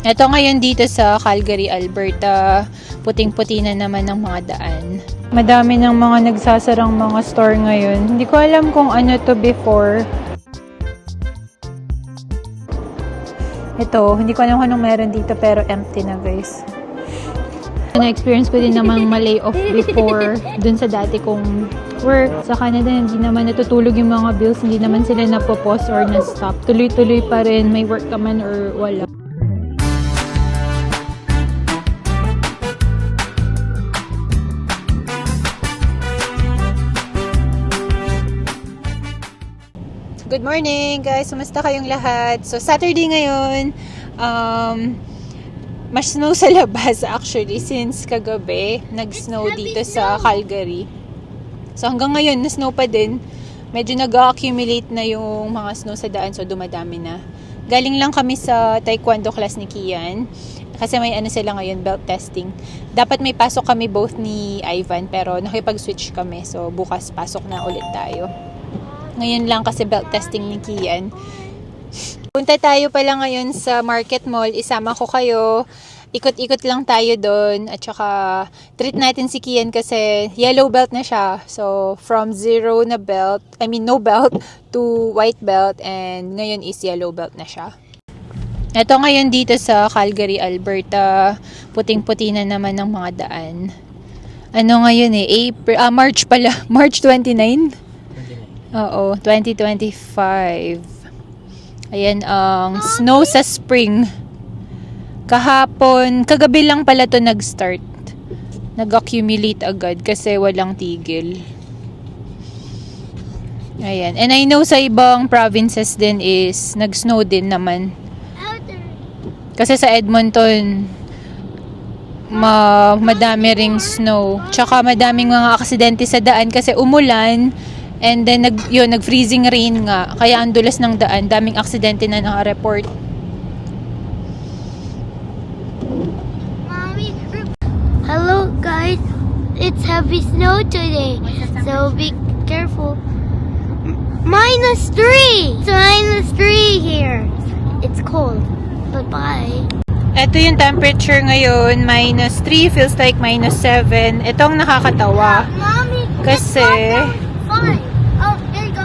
Ito ngayon dito sa Calgary, Alberta, puting-puti na naman ng mga daan. Madami ng mga nagsasarang mga store ngayon. Hindi ko alam kung ano to before. Ito, hindi ko alam kung anong meron dito pero empty na guys. Na-experience ko din namang ma-lay off before dun sa dati kong work. Sa Canada, hindi naman natutulog yung mga bills. Hindi naman sila napopause or na-stop. Tuloy-tuloy pa rin. May work ka man or wala. Good morning guys! Kumusta kayong lahat? So Saturday ngayon, mas snow sa labas actually since kagabi nag-snow dito sa Calgary. So hanggang ngayon na-snow pa din. Medyo nag-accumulate na yung mga snow sa daan so dumadami na. Galing lang kami sa taekwondo class ni Kian kasi may ano sila ngayon, belt testing. Dapat may pasok kami both ni Ivan pero nakipag-switch kami so bukas pasok na ulit tayo. Ngayon lang kasi belt testing ni Kian. Punta tayo pala ngayon sa Market Mall. Isama ko kayo. Ikot-ikot lang tayo doon. At saka treat natin si Kian kasi yellow belt na siya. So from no belt to white belt. And ngayon is yellow belt na siya. Ito ngayon dito sa Calgary, Alberta. Puting-puti na naman ng mga daan. Ano ngayon March pala. March 29. Oo, 2025. Ayan ang snow sa spring. Kagabi lang pala to nag-start. Nag-accumulate agad kasi walang tigil. Ayan. And I know sa ibang provinces din is nag-snow din naman. Kasi sa Edmonton, madami ring snow. Tsaka madaming mga aksidente sa daan kasi umulan. And then, nag-freezing rain nga. Kaya ang dulas ng daan. Daming aksidente na naka-report. Mommy, hello guys. It's heavy snow today. So be careful. -3! It's -3 here. It's cold. Bye-bye. Ito yung temperature ngayon. -3. Feels like -7. Itong nakakatawa. Mommy, Kasi... fine.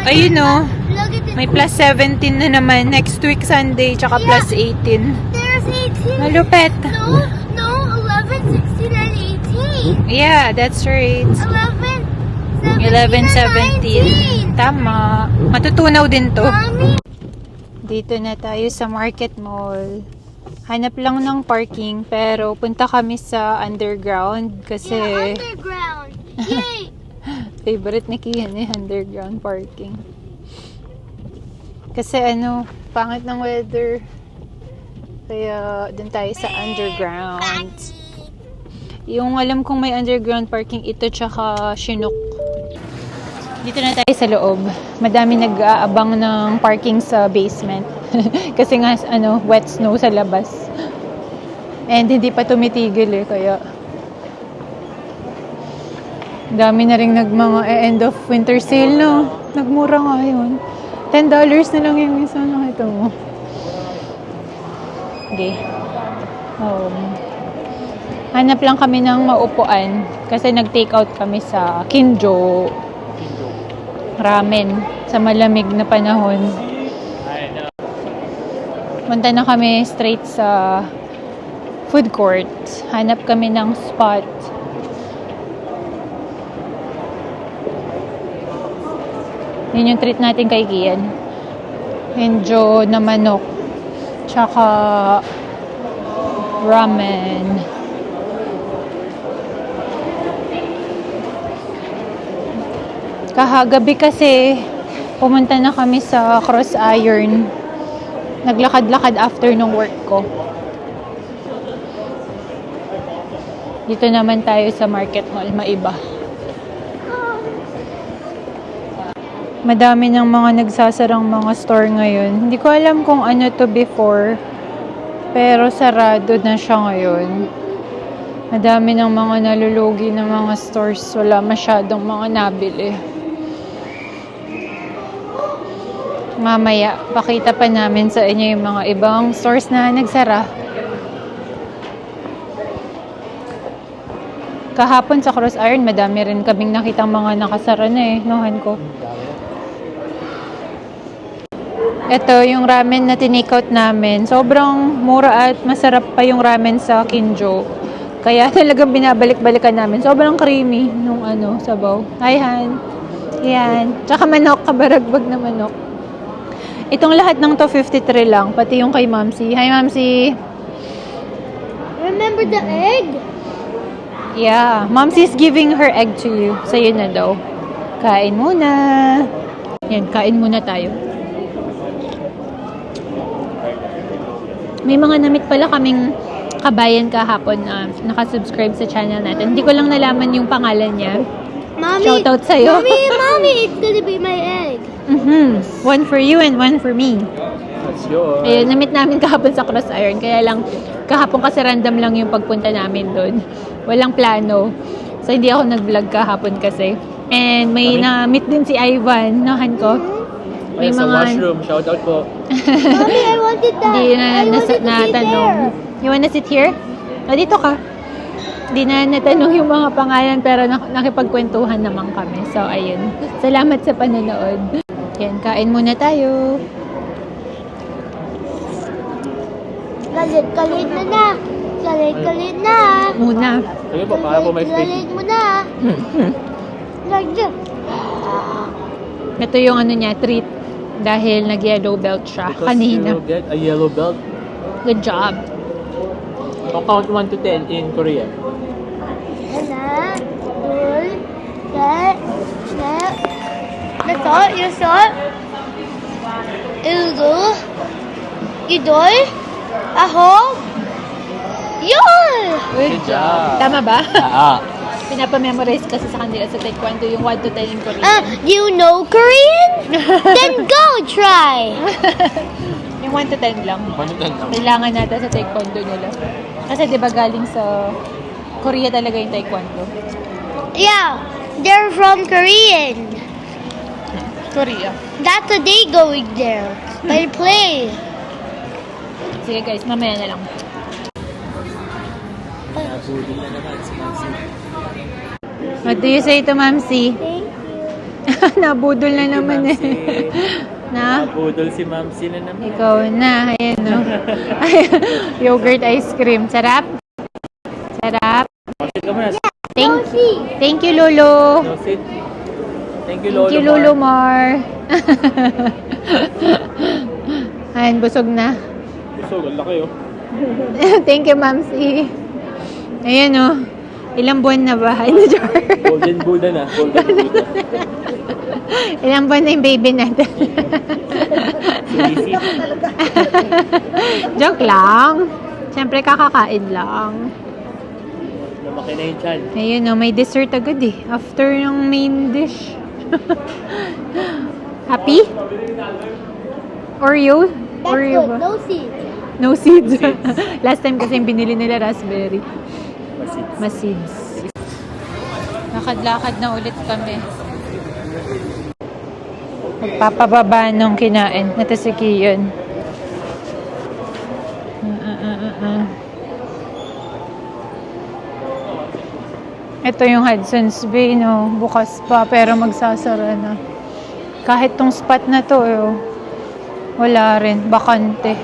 Ayun o, Look at this. may +17 na naman. Next week Sunday, tsaka +18. There's 18. Malupet. No, 11, 16, and 18. Yeah, that's right. 11, 17. Tama. Matutunaw din to. Mommy. Dito na tayo sa Market Mall. Hanap lang ng parking, pero punta kami sa underground kasi Underground. Yay. favorite ni Kian underground parking. Kasi pangit ng weather. Kaya dun tayo sa underground. Yung alam kong may underground parking ito tsaka Chinook. Dito na tayo sa loob. Madami nag-aabang ng parking sa basement. Kasi nga wet snow sa labas. And hindi pa tumitigil kaya dami na rin mga end of winter sale nagmura nga yun. $10 na lang yung isa. Nakita mo. Okay. Hanap lang kami ng maupuan kasi nag-take out kami sa Kinjo ramen sa malamig na panahon. Punta na kami straight sa food court. Hanap kami ng spot. Yun yung treat natin kay Kian. Enjo na manok. Tsaka ramen. Kahagabi kasi pumunta na kami sa Cross Iron. Naglakad-lakad after nung work ko. Dito naman tayo sa Market Mall, maiba. Madami ng mga nagsasarang mga store ngayon. Hindi ko alam kung ano to before. Pero sarado na siya ngayon. Madami ng mga nalulugi ng mga stores. Wala masyadong mga nabili. Mamaya, pakita pa namin sa inyo yung mga ibang stores na nagsara. Kahapon sa Cross Iron, madami rin kaming nakitang mga nakasara na nohan ko. Ito, yung ramen na tinake out namin. Sobrang mura at masarap pa yung ramen sa Kinjo. Kaya talagang binabalik-balikan namin. Sobrang creamy nung sabaw. Hi, Han. Yan. Tsaka manok, kabaragbag na manok. Itong lahat ng to 53 lang. Pati yung kay Mamsi. Hi, Mamsi. Remember the egg? Yeah. Mamsi's giving her egg to you. Sa'yo na daw. Kain muna. Yan, kain muna tayo. May mga namit pala kaming kabayan kahapon na nakasubscribe sa channel natin. Hindi ko lang nalaman yung pangalan niya. Mommy, Shoutout sa'yo. Mommy, it's gonna be my egg. One for you and one for me. That's yours. Ayun, namit namin kahapon sa Cross Iron. Kaya lang, kahapon kasi random lang yung pagpunta namin doon. Walang plano. So, hindi ako nag-vlog kahapon kasi. And may na-meet din si Ivan, nahan ko. May Sa mga... washroom, shoutout po. Mommy, I wanted that. Hindi na I wanted to sit natanong. there. You wanna sit here? O, dito ka. Hindi na natanong yung mga pangalan pero nakipagkwentuhan naman kami. So, ayun. Salamat sa panonood. Yan, kain muna tayo. Galit na na. Galit na. Muna. Sige po, para po may space. Galit mo na. Like this. Ito yung niya, treat. Dahil nag-yellow belt siya Because kanina. you will get a yellow belt. Good job. So, count 1 to 10 in Korean. Haná, 둘, 셋, 넷, 다섯, 여섯, 일곱, 여덟, 아홉, 열! Good Good job. Tama ba? Ah. Pinapamemorize kasi sa kanila sa taekwondo yung 1 to 10 in Korean. You know Korean? Then go try! Yung 1 to 10 lang. 1 to 10 lang. Kailangan natin sa taekwondo nila. Kasi 'di ba galing sa Korea talaga yung taekwondo. Yeah, they're from Korean. Korea. That's what they going there. By play. Sige guys, mamaya na lang. Nabudol na naman si Mamsi. What do you say to Mamsi? Thank Nabudol na naman eh. Na? Nabudol si Mamsi na naman. Ikaw na. Ayan no. Yogurt ice cream. Sarap? Sarap? Sit ka muna. Thank you, Lolo. No, sit. Thank you, Lolo. Thank you, Lolo Mar. Ayan, busog na. Busog, ang laki oh. Thank you, Mamsi. Ayan oh. Ilang buwan na ba? Golden Buddha na. Golden Buddha. Ilang buwan na yung baby natin. Sisi. Joke lang. Siyempre, kakakain lang. Lumaki na yung chan. Ayun oh, may dessert agad eh. After ng main dish. Happy? Oreo? That's Oreo good. ba? No seeds. No seeds. Last time kasi yung binili nila raspberry. Masit. Mas seeds. Lakad-lakad na ulit kami. Magpapababa nung kinain. Ito si Kiyon. Ito yung Hudson's Bay, no? Bukas pa, pero magsasara na. Kahit tong spot na to, wala rin. Bakante.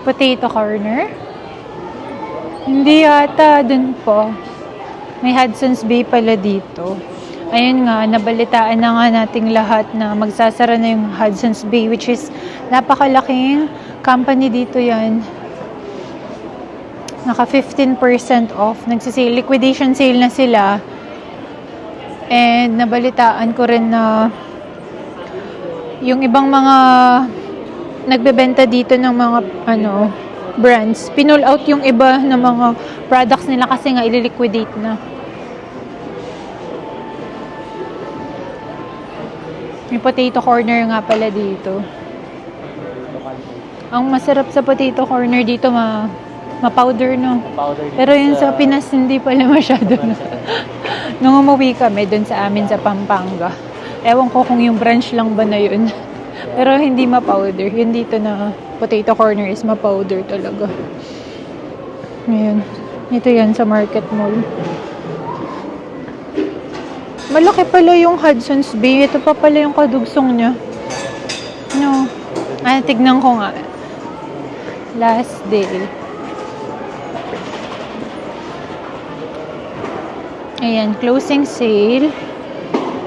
Potato corner? Hindi yata, dun po. May Hudson's Bay pala dito. Ayun nga, nabalitaan na nga nating lahat na magsasara na yung Hudson's Bay, which is napakalaking company dito yan. Naka 15% off. Nagsisale, liquidation sale na sila. And nabalitaan ko rin na yung ibang mga nagbebenta dito ng mga brands, pinull out yung iba ng mga products nila kasi nga ililiquidate na. May potato corner nga pala dito. Ang masarap sa potato corner dito, ma-powder, no? Powder dito Pero yun sa Pinas, hindi pala masyado, no? Nung umuwi kami dun sa amin sa Pampanga, ewan ko kung yung branch lang ba na yun. Pero hindi ma-powder. Yun dito na potato corner is ma-powder talaga. Ngayon. Ito yan sa Market Mall. Malaki pala yung Hudson's Bay. Ito pa pala yung kadugsong niya. No. Ay, tignan ko nga. Last day. Ayan, closing sale.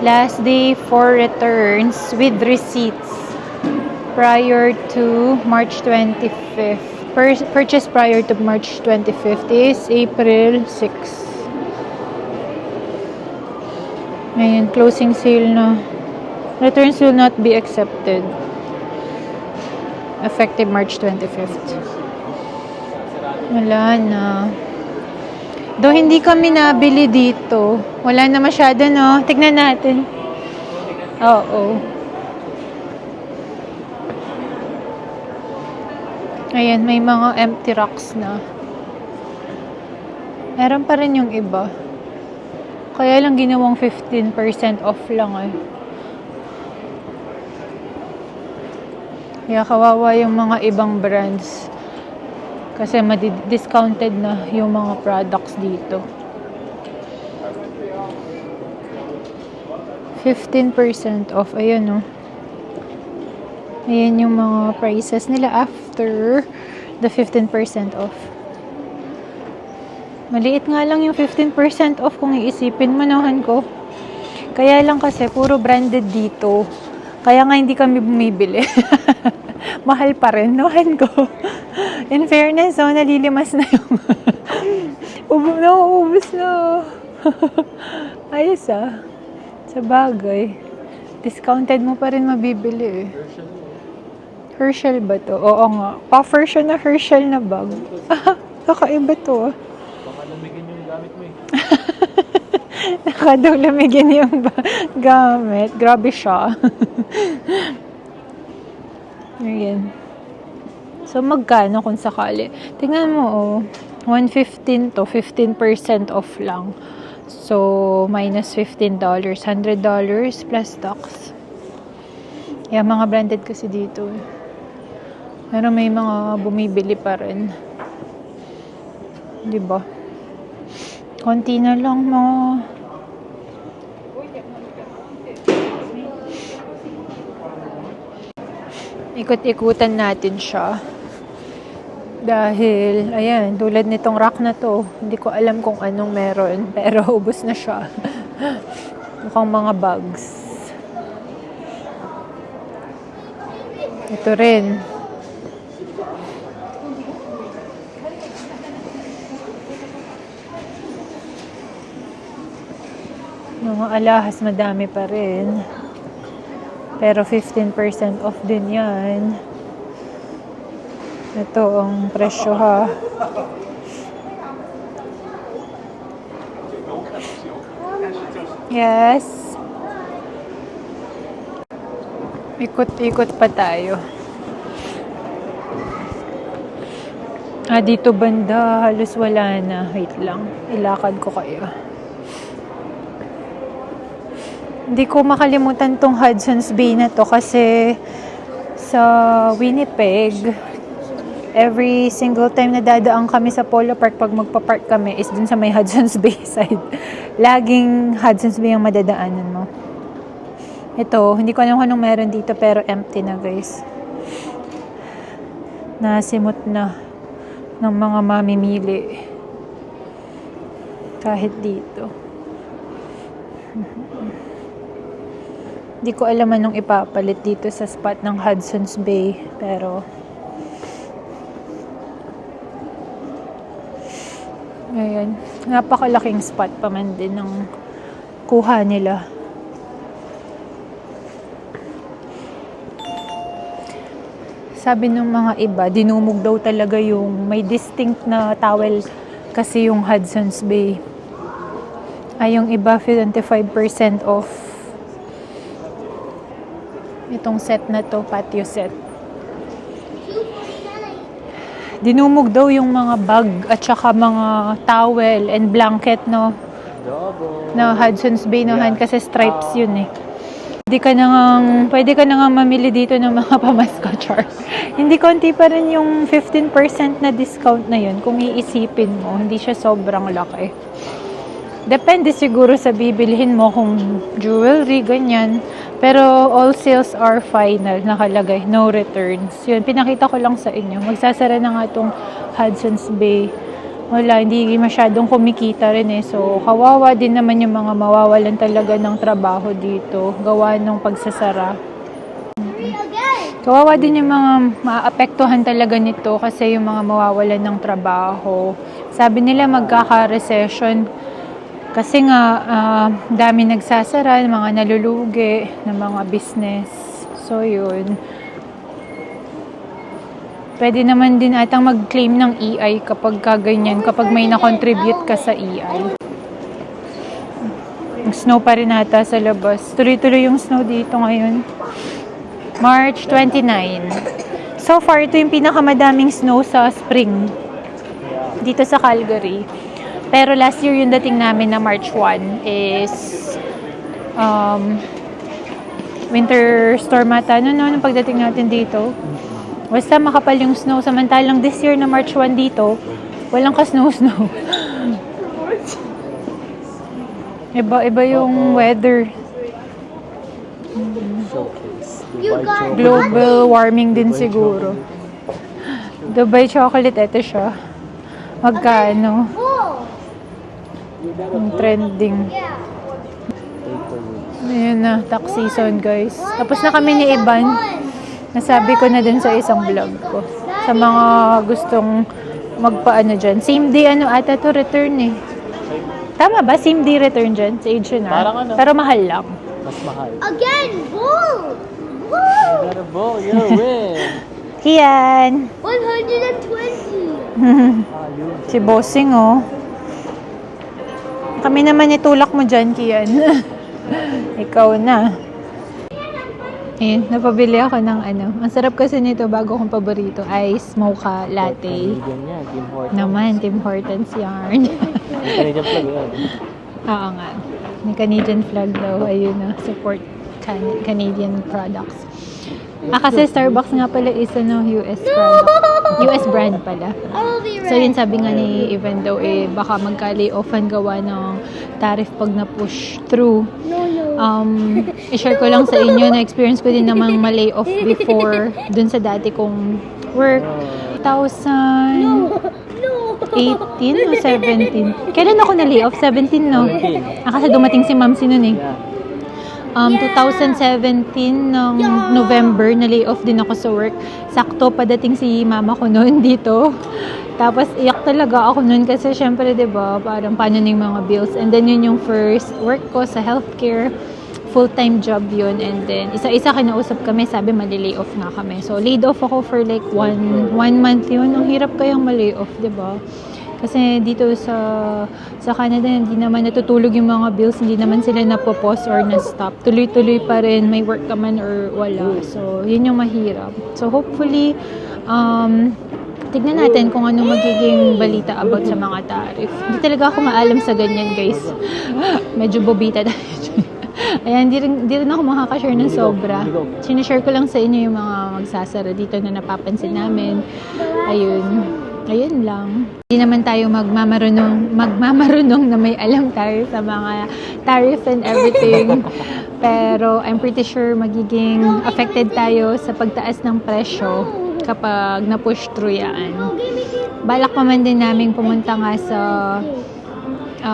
Last day for returns with receipts prior to March 25th. Purchase prior to March 25th is April 6. Ayan, closing sale na. Returns will not be accepted. Effective March 25th. Wala na. Though hindi kami nabili dito. Wala na masyado, no? Tignan natin. Oo. Ayan, may mga empty racks na. Meron pa rin yung iba. Kaya lang ginawang 15% off lang eh. Kaya kawawa yung mga ibang brands. Kasi discounted na yung mga products dito. 15% off. Ayan, no? Ayan yung mga prices nila after the 15% off. Maliit nga lang yung 15% off kung iisipin mo, nahan ko. Kaya lang kasi puro branded dito. Kaya nga hindi kami bumibili. Mahal pa rin, nahan ko. In fairness, nalilimas na yung nauubos na. Ayos sa bagay. Discounted mo pa rin mabibili eh. Herschel ba to? Oo nga. Pa-Offer siya na Herschel na bag. Kakaiba to. Baka lumigin yung gamit mo eh. Nakadulumigin yung gamit. Grabe siya. Ayan. So, magkano kung sakali? Tingnan mo, 115 to 15% off lang. So, minus $15. $100 plus tax. Kaya mga branded kasi dito. Pero may mga bumibili pa rin. Diba? Konti na lang mga... Ikot-ikutan natin siya. Dahil, ayan, tulad nitong rack na to, hindi ko alam kung anong meron, pero ubos na siya. Mukhang mga bags. Ito rin. Mga alahas, madami pa rin. Pero 15% off din yan. Ito ang presyo ha. Yes. Ikot-ikot pa tayo. Dito banda halos wala na. Wait lang. Ilakad ko kayo. Hindi ko makalimutan tong Hudson's Bay na to kasi sa Winnipeg, every single time na dadaan kami sa Polo Park, pag magpa-park kami is dun sa may Hudson's Bay side. Laging Hudson's Bay ang madadaanan mo. Ito, hindi ko alam kung anong meron dito pero empty na guys. Nasimot na ng mga mamimili. Kahit dito. Hindi ko alam anong ipapalit dito sa spot ng Hudson's Bay. Pero, ayan. Napakalaking spot pa man din ng kuha nila. Sabi ng mga iba, dinumog daw talaga yung may distinct na towel kasi yung Hudson's Bay. Yung iba, 25% off. Itong set na to, patio set. Dinumog daw yung mga bag at saka mga towel and blanket, no? Na Hudson's Bay, no? Kasi stripes yun eh. Pwede ka na nga mamili dito ng mga pamasko, char. Hindi konti pa rin yung 15% na discount na yun. Kung iisipin mo, hindi siya sobrang laki. Depende siguro sa bibilhin mo kung jewelry, ganyan. Pero all sales are final, nakalagay. No returns. Yun, pinakita ko lang sa inyo. Magsasara na nga itong Hudson's Bay. Wala, hindi masyadong kumikita rin eh. So, kawawa din naman yung mga mawawalan talaga ng trabaho dito. Gawa ng pagsasara. Kawawa din yung mga maapektuhan talaga nito kasi yung mga mawawalan ng trabaho. Sabi nila magkaka-recession kasi nga dami nagsasara, mga nalulugi ng mga business. So, yun. Pwede naman din atang mag-claim ng EI kapag kaganyan, kapag may na-contribute ka sa EI. Snow pa rin ata sa labas. Tuloy-tuloy yung snow dito ngayon. March 29. So far, ito yung pinakamadaming snow sa spring. Dito sa Calgary. Pero last year yung dating namin na March 1 is winter storm ata. Nung pagdating natin dito. Basta makapal yung snow. Samantalang this year na March 1 dito, walang ka-snow-snow. Iba yung weather. Global warming din siguro. Dubai chocolate, ito siya. Magkano? Trending. Ayan na, tax season guys. Tapos na kami ni Iban. Nasabi ko na din sa isang vlog ko. Sa mga gustong magpaano dyan. Same day ata to return eh. Tama ba? Same day return dyan sa H&R? Parang ano? Pero mahal lang. Mas mahal. Again, bull! You Bull! got a ball, you win. Kian! 120! Si Bossing oh. Kami naman itulak mo dyan, Kian. Ikaw na. Ayun, napabili ako ng ano. Ang sarap kasi nito, bago kong paborito, ice mocha latte. Canadian yan, Tim Hortons. Naman, Tim Hortons yarn. Canadian flag yan. Oo nga. May Canadian flag daw. Ayun na, support Canadian products. Kasi Starbucks nga pala is US product. US brand pala. I'll be So yun sabi nga ni Evan daw baka magka-lay offan gawa ng tariff pag na-push through. I-share ko lang sa inyo na experience ko din namang ma-lay off before dun sa dati kong work. 2018 o 17. Kailan ako na-lay off? 17, no? Kasi dumating si Ma'am nun eh. 2017 ng November, na-lay off din ako sa work. Sakto, padating si mama ko noon dito. Tapos, iyak talaga ako noon kasi syempre, diba, parang paano na yung mga bills. And then, yun yung first work ko sa healthcare. Full-time job yun. And then, isa-isa kinausap kami, sabi, mali-lay off nga kami. So, laid off ako for like one month yun. Ang hirap kayang ma-lay off, diba? Kasi dito sa Canada, hindi naman natutulog yung mga bills, hindi naman sila napopause or na-stop. Tuloy-tuloy pa rin, may work ka man or wala. So, yun yung mahirap. So, hopefully, tignan natin kung ano magiging balita about sa mga tariff. Hindi talaga ako maalam sa ganyan, guys. Medyo bobita tayo. Ayan, di rin ako makakashare ng sobra. Sinishare ko lang sa inyo yung mga magsasara dito na napapansin namin. Ayun lang. Hindi naman tayo magmamarunong na may alam tayo sa mga tariff and everything. Pero I'm pretty sure magiging affected tayo sa pagtaas ng presyo kapag na-push through yan. Balak pa man din namin pumunta nga sa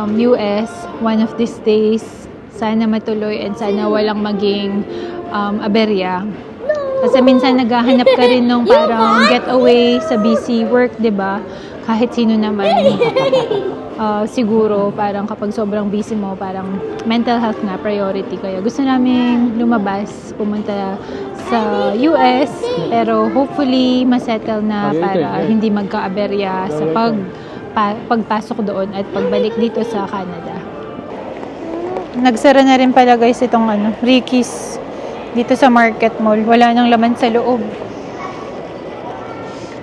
US one of these days. Sana matuloy and sana walang maging aberya. Kasi minsan naghahanap ka rin ng parang getaway sa busy work, 'di ba? Kahit sino naman. Siguro parang kapag sobrang busy mo, parang mental health na priority. Kaya gusto namin lumabas, pumunta sa US, pero hopefully masettle na para hindi magka-aberya sa pagpasok doon at pagbalik dito sa Canada. Nagsara na rin pala guys itong Ricky's dito sa Market Mall. Wala nang laman sa loob.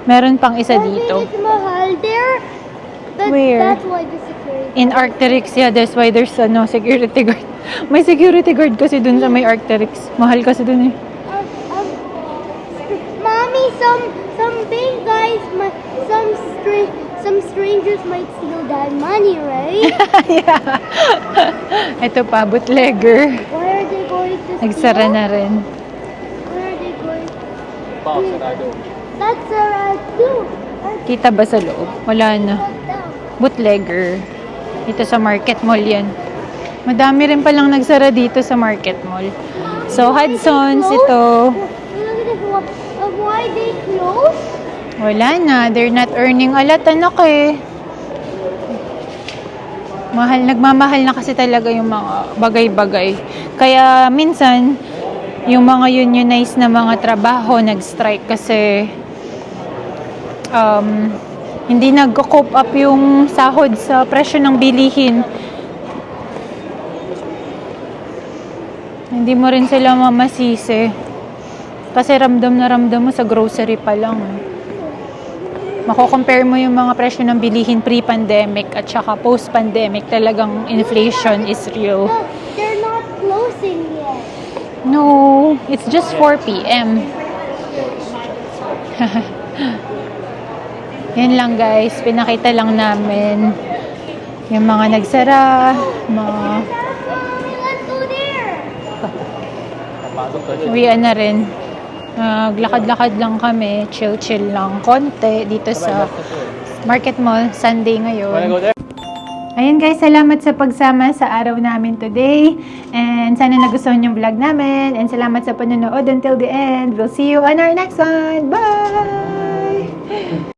Meron pang isa dito. It's mahal there. Where? That's why the security In Arc'teryx, yeah, that's why there's security guard. May security guard kasi dun sa may Arc'teryx. Mahal kasi dun eh. Mommy, some big guys, some strangers might steal that money, right? Yeah. Ito pa, bootlegger. Why are they going to steal? Nagsara na rin. Where are they going? Box sarado. That's alright too. Kita ba sa loob? Wala na. Bootlegger. Dito sa Market Mall yan. Madami rin palang nagsara dito sa Market Mall. So, Hudson's ito. Look at this. Why they close? Wala na. They're not earning a lot, anak eh. Nagmamahal na kasi talaga yung mga bagay-bagay. Kaya minsan, yung mga unionized na mga trabaho nag-strike kasi hindi nag-cope up yung sahod sa presyo ng bilihin. Hindi mo rin sila mamasisi. Kasi ramdam na ramdam mo sa grocery pa lang. Mako-compare mo yung mga presyo ng bilihin pre-pandemic at saka post-pandemic, talagang inflation is real. No, they're not closing yet. No, it's just 4 p.m. Yan lang guys, pinakita lang namin yung mga nagsara, mga Let's go there. Napasok ka dyan. uwian na rin. Naglakad-lakad lang kami, chill-chill lang konti dito sa Market Mall, Sunday Wanna ngayon. go there? Ayun guys, salamat sa pagsama sa araw namin today. And sana nagustuhan yung vlog namin. And salamat sa panonood until the end. We'll see you on our next one. Bye!